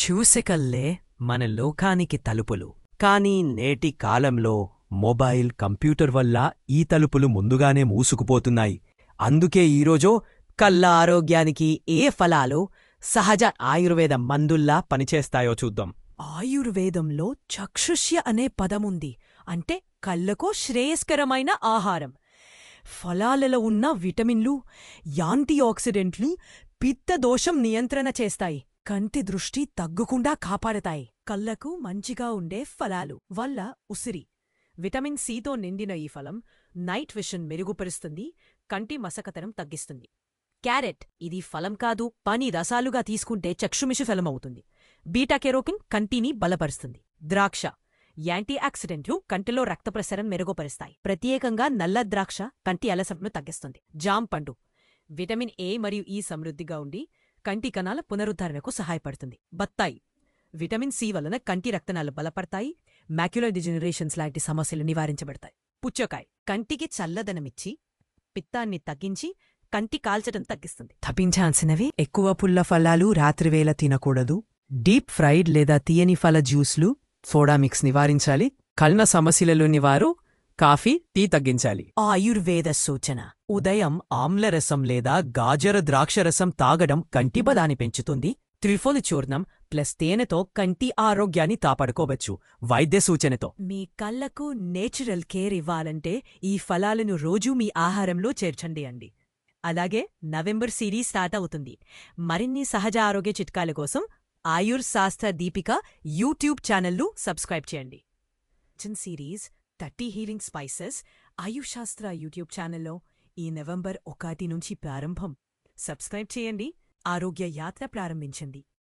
చూసెకల్లే మన లోకానికి తలుపులు. కానీ నేటి కాలంలో మొబైల్, కంప్యూటర్ వల్ల ఈ తలుపులు ముందుగానే మూసుకుపోతున్నాయి. అందుకే ఈరోజు కళ్ళ ఆరోగ్యానికి ఏ ఫలాలు సహజ ఆయుర్వేద మందుల్లా పనిచేస్తాయో చూద్దాం. ఆయుర్వేదంలో చక్షుష్య అనే పదముంది. అంటే కళ్ళకు శ్రేయస్కరమైన ఆహారం. ఫలాలలో ఉన్న విటమిన్లు, యాంటీఆక్సిడెంట్లు పిత్తదోషం నియంత్రణ చేస్తాయి. కంటి దృష్టి తగ్గకుండా కాపాడతాయి. కళ్ళకు మంచిగా ఉండే ఫలాలు వల్ల ఉసిరి విటమిన్ సితో నిండిన ఈ ఫలం నైట్ విషన్ మెరుగుపరుస్తుంది, కంటి మసకతనం తగ్గిస్తుంది. క్యారెట్ ఇది ఫలం కాదు, పని రసాలుగా తీసుకుంటే చక్షుమిషు ఫలమవుతుంది. బీటా కెరోటిన్ కంటిని బలపరుస్తుంది. ద్రాక్ష యాంటీ ఆక్సిడెంట్లు కంటిలో రక్తప్రసరణ మెరుగుపరుస్తాయి. ప్రత్యేకంగా నల్ల ద్రాక్ష కంటి అలసటను తగ్గిస్తుంది. జామ్ పండు విటమిన్ ఏ మరియు ఈ సమృద్ధిగా ఉండి కంటి కణాల పునరుద్ధరణకు సహాయపడుతుంది. బత్తాయి విటమిన్ సి వలన కంటి రక్తనాలు బలపడతాయి, మ్యాక్యులర్ డిజనరేషన్స్ లాంటి సమస్యలు నివారించబడతాయి. పుచ్చకాయ కంటికి చల్లదనమిచ్చి పిత్తాన్ని తగ్గించి కంటి కాల్చటం తగ్గిస్తుంది. తప్పించాల్సినవి ఎక్కువ పుల్ల ఫలాలు రాత్రివేళ తినకూడదు. డీప్ ఫ్రైడ్ లేదా తీయని ఫల జ్యూస్లు, సోడా మిక్స్ నివారించాలి. కళ్ళ సమస్యలలోని వారు కాఫీ, టీ తగ్గించాలి. ఆయుర్వేద సూచన: ఉదయం ఆమ్లరసం లేదా గాజర ద్రాక్షరసం తాగడం కంటి బలాన్ని పెంచుతుంది. త్రిఫోలి చూర్ణం ప్లస్ తేనెతో కంటి ఆరోగ్యాన్ని కాపాడుకోవచ్చు వైద్య సూచనతో. మీ కళ్ళకు నేచురల్ కేర్ ఇవ్వాలంటే ఈ ఫలాలను రోజూ మీ ఆహారంలో చేర్చండి అండి. అలాగే నవంబర్ సిరీస్ స్టార్ట్ అవుతుంది. మరిన్ని సహజ ఆరోగ్య చిట్కాల కోసం ఆయుర్ శాస్త్ర దీపిక యూట్యూబ్ ఛానల్ను సబ్స్క్రైబ్ చేయండి. సిరీస్ 30 హీలింగ్ స్పైసెస్ ఆయుష్ శాస్త్ర యూట్యూబ్ ఛానల్లో ఈ నవంబర్ 1 నుంచి ప్రారంభం. సబ్స్క్రైబ్ చేయండి. ఆరోగ్య యాత్ర ప్రారంభించండి.